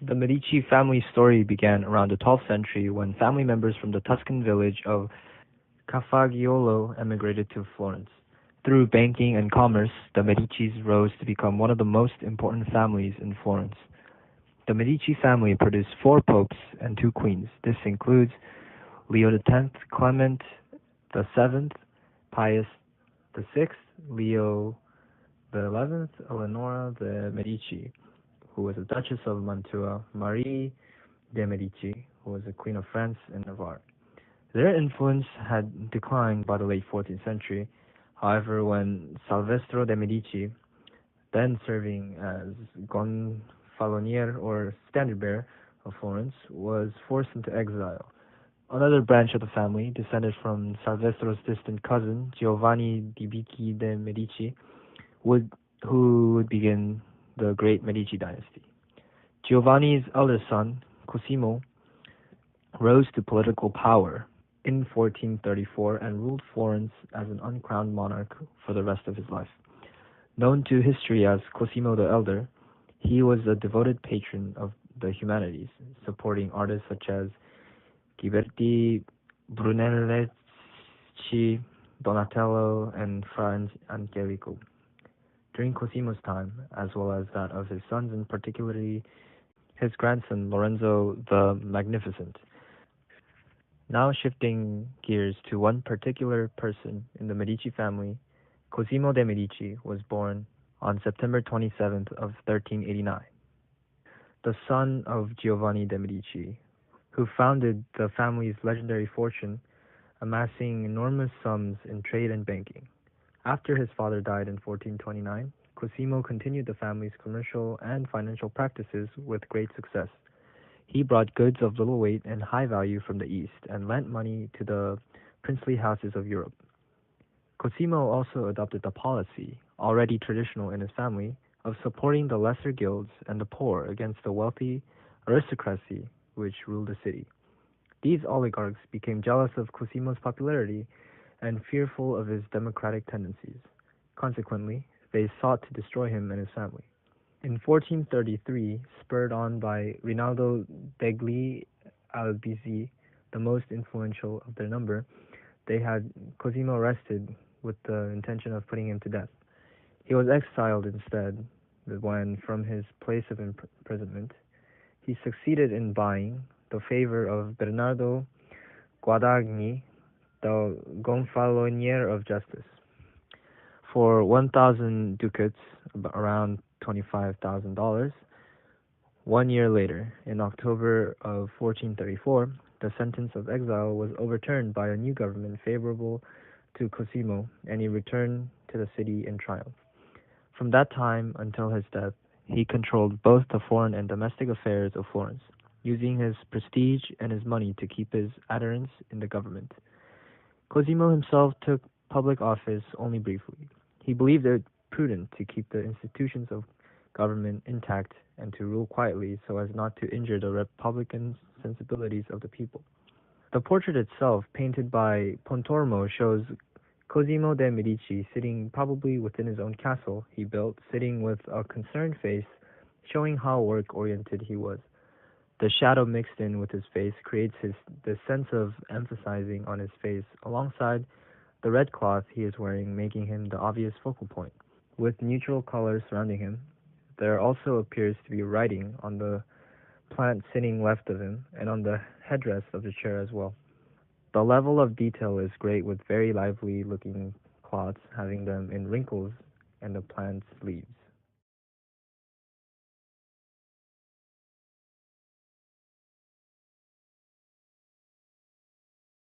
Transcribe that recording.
The Medici family story began around the 12th century when family members from the Tuscan village of Cafaggiolo emigrated to Florence. Through banking and commerce, the Medicis rose to become one of the most important families in Florence. The Medici family produced four popes and two queens. This includes Leo X, Clement VII, Pius VI, Leo XI, Eleonora de' Medici, who was a Duchess of Mantua, Marie de' Medici, who was a Queen of France and Navarre. Their influence had declined by the late 14th century. However, when Salvestro de' Medici, then serving as Gonfalonier or standard bearer of Florence, was forced into exile, another branch of the family, descended from Salvestro's distant cousin, Giovanni di Bicci de' Medici, who would begin the Great Medici dynasty. Giovanni's elder son, Cosimo, rose to political power in 1434 and ruled Florence as an uncrowned monarch for the rest of his life. Known to history as Cosimo the Elder, he was a devoted patron of the humanities, supporting artists such as Ghiberti, Brunelleschi, Donatello, and Fra Angelico. During Cosimo's time, as well as that of his sons and particularly his grandson Lorenzo the Magnificent. Now shifting gears to one particular person in the Medici family, Cosimo de' Medici was born on September 27th of 1389. The son of Giovanni de' Medici, who founded the family's legendary fortune, amassing enormous sums in trade and banking. After his father died in 1429, Cosimo continued the family's commercial and financial practices with great success. He brought goods of little weight and high value from the East and lent money to the princely houses of Europe. Cosimo also adopted the policy, already traditional in his family, of supporting the lesser guilds and the poor against the wealthy aristocracy which ruled the city. These oligarchs became jealous of Cosimo's popularity and fearful of his democratic tendencies. Consequently, they sought to destroy him and his family. In 1433, spurred on by Rinaldo degli Albizzi, the most influential of their number, they had Cosimo arrested with the intention of putting him to death. He was exiled instead when, from his place of imprisonment, he succeeded in buying the favor of Bernardo Guadagni, the Gonfalonier of Justice, for 1,000 ducats, around $25,000. 1 year later, in October of 1434, the sentence of exile was overturned by a new government favorable to Cosimo, and he returned to the city in triumph. From that time until his death, he controlled both the foreign and domestic affairs of Florence, using his prestige and his money to keep his adherents in the government. Cosimo himself took public office only briefly. He believed it prudent to keep the institutions of government intact and to rule quietly so as not to injure the republican sensibilities of the people. The portrait itself, painted by Pontormo, shows Cosimo de' Medici sitting probably within his own castle he built, sitting with a concerned face, showing how work-oriented he was. The shadow mixed in with his face creates the sense of emphasizing on his face alongside the red cloth he is wearing, making him the obvious focal point. With neutral colors surrounding him, there also appears to be writing on the plant sitting left of him and on the headdress of the chair as well. The level of detail is great with very lively looking cloths having them in wrinkles and the plant's leaves.